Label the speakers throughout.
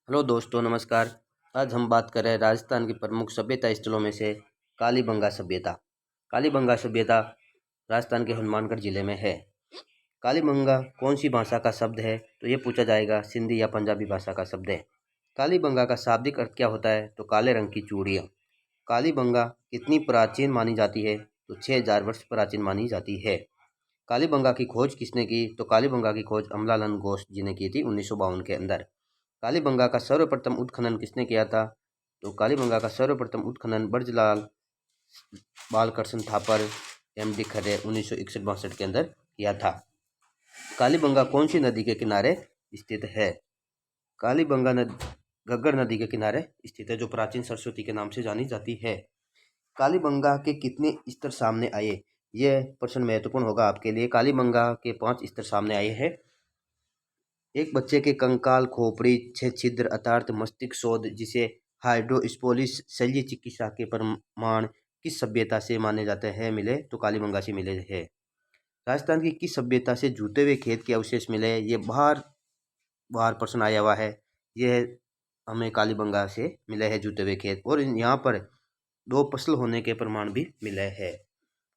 Speaker 1: Hello दोस्तों, नमस्कार। आज हम बात कर रहे हैं राजस्थान की प्रमुख सभ्यता स्थलों में से कालीबंगा सभ्यता। कालीबंगा सभ्यता राजस्थान के हनुमानगढ़ जिले में है। कालीबंगा कौन सी भाषा का शब्द है? तो ये पूछा जाएगा। सिंधी या पंजाबी भाषा का शब्द है। कालीबंगा का शाब्दिक अर्थ क्या होता है? तो काले रंग की चूड़ियाँ। कालीबंगा कितनी प्राचीन मानी जाती है? तो 6000 वर्ष प्राचीन मानी जाती है। कालीबंगा की खोज किसने की? तो कालीबंगा की खोज अमलालन घोष जी ने की थी 1952 के अंदर। कालीबंगा का सर्वप्रथम उत्खनन किसने किया था? तो कालीबंगा का सर्वप्रथम उत्खनन ब्रजलाल बालकृष्ण थापर एमडी खरे 1961-62 के अंदर किया था। कालीबंगा कौन सी नदी के किनारे स्थित है? कालीबंगा घग्गर नदी के किनारे स्थित है, जो प्राचीन सरस्वती के नाम से जानी जाती है। कालीबंगा के कितने स्तर सामने आए? यह प्रश्न महत्वपूर्ण होगा आपके लिए। कालीबंगा के 5 स्तर सामने आए हैं। एक बच्चे के कंकाल, खोपड़ी, 6 छिद्र अर्थात मस्तिष्क शोध, जिसे हाइड्रोस्पोलिस शल्य चिकित्सा के प्रमाण किस सभ्यता से माने जाते हैं मिले? तो कालीबंगा से मिले हैं। राजस्थान की किस सभ्यता से जूते हुए खेत के अवशेष मिले? ये बाहर बाहर प्रश्न आया हुआ है। यह हमें कालीबंगा से मिले हैं जूते हुए खेत, और यहाँ पर 2 फसल होने के प्रमाण भी मिले हैं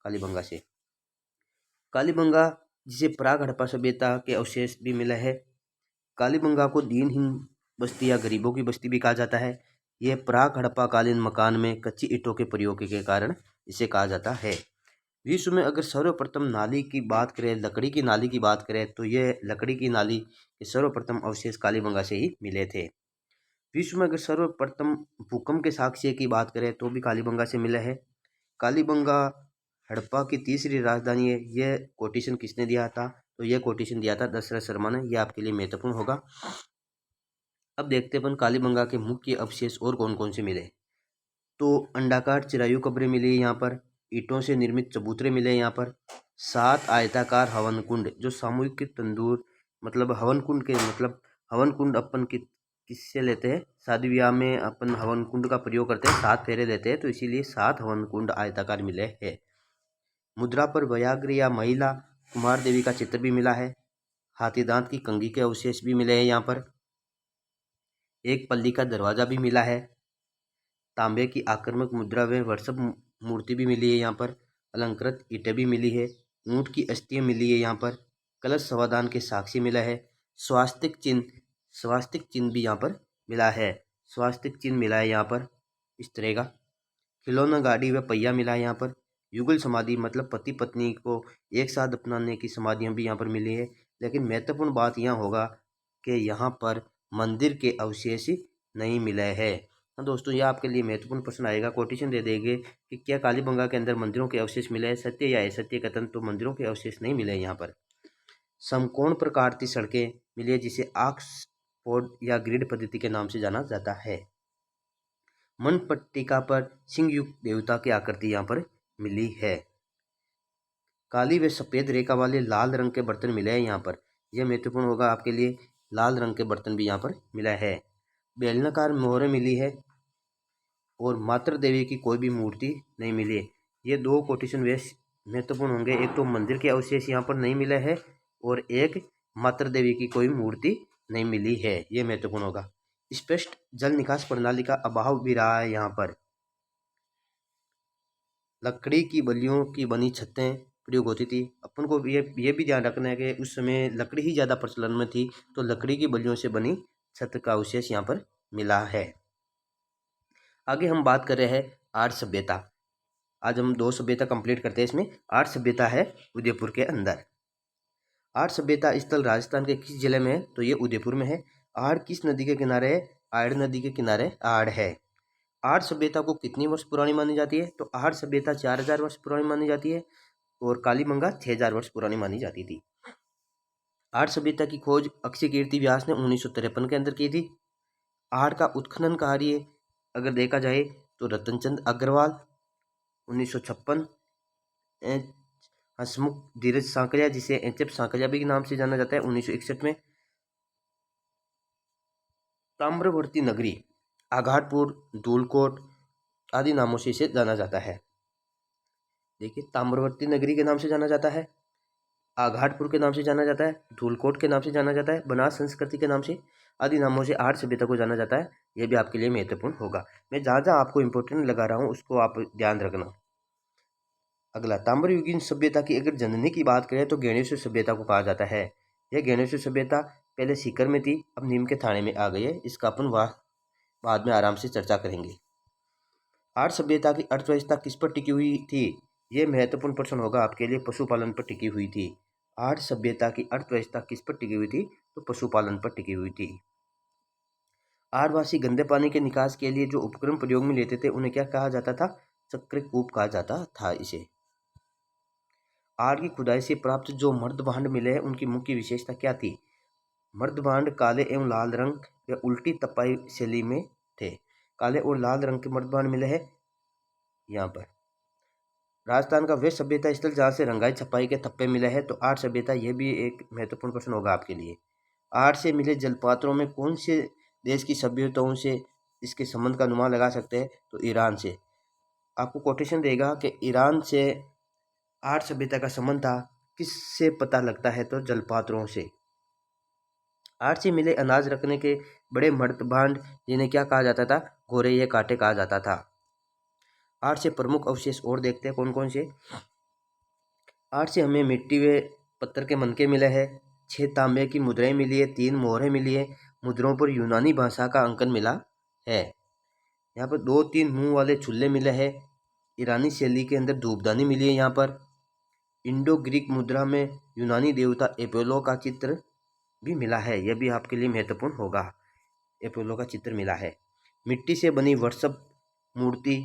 Speaker 1: कालीबंगा से। कालीबंगा जिसे प्राग हड़प्पा सभ्यता के अवशेष भी मिले हैं। कालीबंगा को दीनहीन बस्ती या गरीबों की बस्ती भी कहा जाता है। यह प्राक हड़प्पा कालीन मकान में कच्ची ईंटों के प्रयोग के कारण इसे कहा जाता है। विश्व में अगर सर्वप्रथम नाली की बात करें, लकड़ी की नाली की बात करें, तो यह लकड़ी की नाली के सर्वप्रथम अवशेष कालीबंगा से ही मिले थे। विश्व में अगर सर्वप्रथम भूकंप के साक्ष्य की बात करें तो भी कालीबंगा से मिला है। कालीबंगा हड़प्पा की तीसरी राजधानी है। यह कोटेशन किसने दिया था? तो यह कोटेशन दिया था दशरथ शर्मा ने। यह आपके लिए महत्वपूर्ण होगा। अब देखते हैं अपन कालीबंगा के मुख्य अवशेष और कौन कौन से मिले। तो अंडाकार चिरायु कब्रें मिली यहाँ पर। ईंटों से निर्मित चबूतरे मिले यहाँ पर। 7 आयताकार हवन कुंड, जो सामूहिक तंदूर, मतलब हवन कुंड के मतलब हवन कुंड अपन किससे लेते हैं? शादी विवाह में अपन हवन कुंड का प्रयोग करते हैं, 7 फेरे लेते हैं, तो इसीलिए 7 हवन कुंड आयताकार मिले हैं। मुद्रा पर व्याघ्र या महिला कुमार देवी का चित्र भी मिला है। हाथी दांत की कंघी के अवशेष भी मिले हैं यहाँ पर। एक पल्ली का दरवाजा भी मिला है। तांबे की आक्रमक मुद्रा व वर्षभ मूर्ति भी मिली है यहाँ पर। अलंकृत ईंटें भी मिली है। ऊंट की अस्थियां मिली है यहाँ पर। कलश समाधान के साक्षी मिला है। स्वास्तिक चिन्ह भी यहाँ पर मिला है। स्वास्तिक चिन्ह मिला है यहाँ पर इस तरह का। खिलौना गाड़ी व पहिया मिला है यहाँ पर। युगल समाधि, मतलब पति पत्नी को एक साथ अपनाने की समाधियाँ भी यहाँ पर मिली है। लेकिन महत्वपूर्ण बात यहाँ होगा कि यहाँ पर मंदिर के अवशेष नहीं मिले हैं। हाँ दोस्तों, यह आपके लिए महत्वपूर्ण प्रश्न आएगा। कोटेशन दे देंगे कि क्या कालीबंगा के अंदर मंदिरों के अवशेष मिले हैं, सत्य या असत्य कथन? तो मंदिरों के अवशेष नहीं मिले यहाँ पर। समकोण प्रकार की सड़कें मिली है, जिसे ऑक्सफोर्ड या ग्रिड पद्धति के नाम से जाना जाता है। मन पट्टिका पर सिंह युक्त देवता की आकृति यहाँ पर मिली है। काली व सफेद रेखा वाले लाल रंग के बर्तन मिले हैं यहाँ पर। यह महत्वपूर्ण होगा आपके लिए। लाल रंग के बर्तन भी यहाँ पर मिला है। बेलनाकार मोहरें मिली है, और मातृ देवी की कोई भी मूर्ति नहीं मिली है। ये 2 कोटेशन वेश महत्वपूर्ण होंगे। एक तो मंदिर के अवशेष यहाँ पर नहीं मिले हैं, और एक मातृ देवी की कोई मूर्ति नहीं मिली है। ये महत्वपूर्ण होगा। स्पष्ट जल निकास प्रणाली का अभाव भी रहा है यहाँ पर। लकड़ी की बल्लियों की बनी छतें प्रयोग होती थी। अपन को ये भी ध्यान रखना है कि उस समय लकड़ी ही ज़्यादा प्रचलन में थी, तो लकड़ी की बल्लियों से बनी छत का अवशेष यहाँ पर मिला है। आगे हम बात कर रहे हैं आर्य सभ्यता। आज हम 2 सभ्यता कंप्लीट करते हैं। इसमें आर्य सभ्यता है उदयपुर के अंदर। आर्य सभ्यता स्थल राजस्थान के किस जिले में है? तो ये उदयपुर में है। आड़ किस नदी के किनारे है? आड़ नदी के किनारे आड़ है। आर्य सभ्यता को कितनी वर्ष पुरानी मानी जाती है? तो आर्य सभ्यता 4000 वर्ष पुरानी मानी जाती है, और कालीबंगा 6000 वर्ष पुरानी मानी जाती थी। आर्य सभ्यता की खोज अक्षय कीर्ति व्यास ने 1953 के अंदर की थी। आड़ का उत्खनन कार्य अगर देखा जाए तो रतनचंद अग्रवाल 1956, हसमुख धीरज सांकलिया, जिसे एचएफ सांकलिया भी के नाम से जाना जाता है, 1961 में। ताम्रवर्ती नगरी आघाटपुर, धूलकोट आदि नामों से इसे जाना जाता है। देखिए, ताम्रवर्ती नगरी के नाम से जाना जाता है, आघाटपुर के नाम से जाना जाता है, धूलकोट के नाम से जाना जाता है, बनास संस्कृति के नाम से। आदि नामों से आर्य सभ्यता को जाना जाता है। यह भी आपके लिए महत्वपूर्ण होगा। मैं जहाँ जहाँ आपको इम्पोर्टेंट लगा रहा हूँ उसको आप ध्यान रखना। अगला, ताम्रयुगीन सभ्यता की अगर जननी की बात करें तो गणेश सभ्यता को कहा जाता है। यह गणेश सभ्यता पहले सीकर में थी, अब नीम के थाने में आ गई है। इसका अपन बाद में आराम से चर्चा करेंगे। आर्य सभ्यता की अर्थव्यवस्था किस पर टिकी हुई थी? यह महत्वपूर्ण प्रश्न होगा आपके लिए। पशुपालन पर टिकी हुई थी। आर्य सभ्यता की अर्थव्यवस्था किस पर टिकी हुई थी? तो पशुपालन पर टिकी हुई थी। आर्यवासी गंदे पानी के निकास के लिए जो उपकरण प्रयोग में लेते थे उन्हें क्या कहा जाता था? चक्रकूप कहा जाता था इसे। आर्य की खुदाई से प्राप्त जो मर्दभांड मिले हैं उनकी मुख्य विशेषता क्या थी? मर्दभांड काले एवं लाल रंग या उल्टी तपाई शैली में थे। काले और लाल रंग के मर्दभांड मिले हैं यहाँ पर। राजस्थान का वे सभ्यता स्थल जहाँ से रंगाई छपाई के थप्पे मिले हैं। तो आर्य सभ्यता, यह भी एक महत्वपूर्ण प्रश्न होगा आपके लिए। आर्य से मिले जलपात्रों में कौन से देश की सभ्यताओं से इसके संबंध का अनुमान लगा सकते हैं? तो ईरान से। आपको कोटेशन देगा कि ईरान से आर्य सभ्यता का संबंध था। किससे पता लगता है? तो जलपात्रों से। आर्य से मिले अनाज रखने के बड़े मर्दभांड जिन्हें क्या कहा जाता था? घोरे या कांटे कहा जाता था। आर्य से प्रमुख अवशेष और देखते हैं कौन कौन से। आर्य से हमें मिट्टी व पत्थर के मनके मिले हैं। 6 तांबे की मुद्राएं मिली है। 3 मोहरें मिली है। मुद्राओं पर यूनानी भाषा का अंकन मिला है। यहाँ पर 2-3 मुंह वाले छुल्ले मिले हैं। ईरानी शैली के अंदर धूपदानी मिली है। यहाँ पर इंडो ग्रीक मुद्रा में यूनानी देवता एपोलो का चित्र भी मिला है। यह भी आपके लिए महत्वपूर्ण होगा। एपोलो का चित्र मिला है। मिट्टी से बनी वर्षभ मूर्ति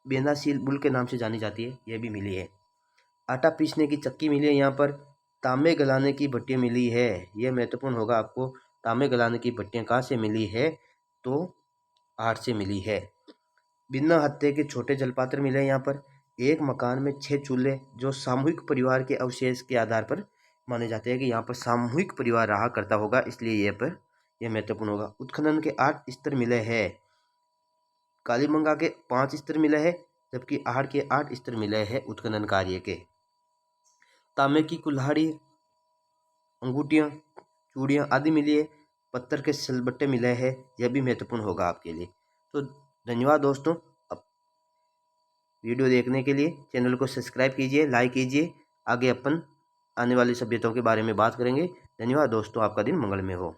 Speaker 1: बेनासील बुल के नाम से जानी जाती है, यह भी मिली है। आटा पीसने की चक्की मिली है। यहाँ पर तांबे गलाने की भट्टियाँ मिली है। यह महत्वपूर्ण होगा आपको। तांबे गलाने की भट्टियाँ कहाँ से मिली है? तो आर्य से मिली है। बिना हत्थे के छोटे जलपात्र मिले यहाँ पर। एक मकान में 6 चूल्हे जो सामूहिक परिवार के अवशेष के आधार पर माने जाते हैं कि यहाँ पर सामूहिक परिवार रहा करता होगा, इसलिए यह महत्वपूर्ण होगा। उत्खनन के 8 स्तर मिले हैं। कालीबंगा के 5 स्तर मिले हैं, जबकि आर्य के 8 स्तर मिले हैं उत्खनन कार्य के। तांबे की कुल्हाड़ी, अंगूठियाँ, चूड़ियाँ आदि मिली है। पत्थर के सिलबट्टे मिले हैं। यह भी महत्वपूर्ण होगा आपके लिए। तो धन्यवाद दोस्तों। अब वीडियो देखने के लिए चैनल को सब्सक्राइब कीजिए, लाइक कीजिए। आगे अपन आने वाली सभ्यताओं के बारे में बात करेंगे। धन्यवाद दोस्तों, आपका दिन मंगलमय हो।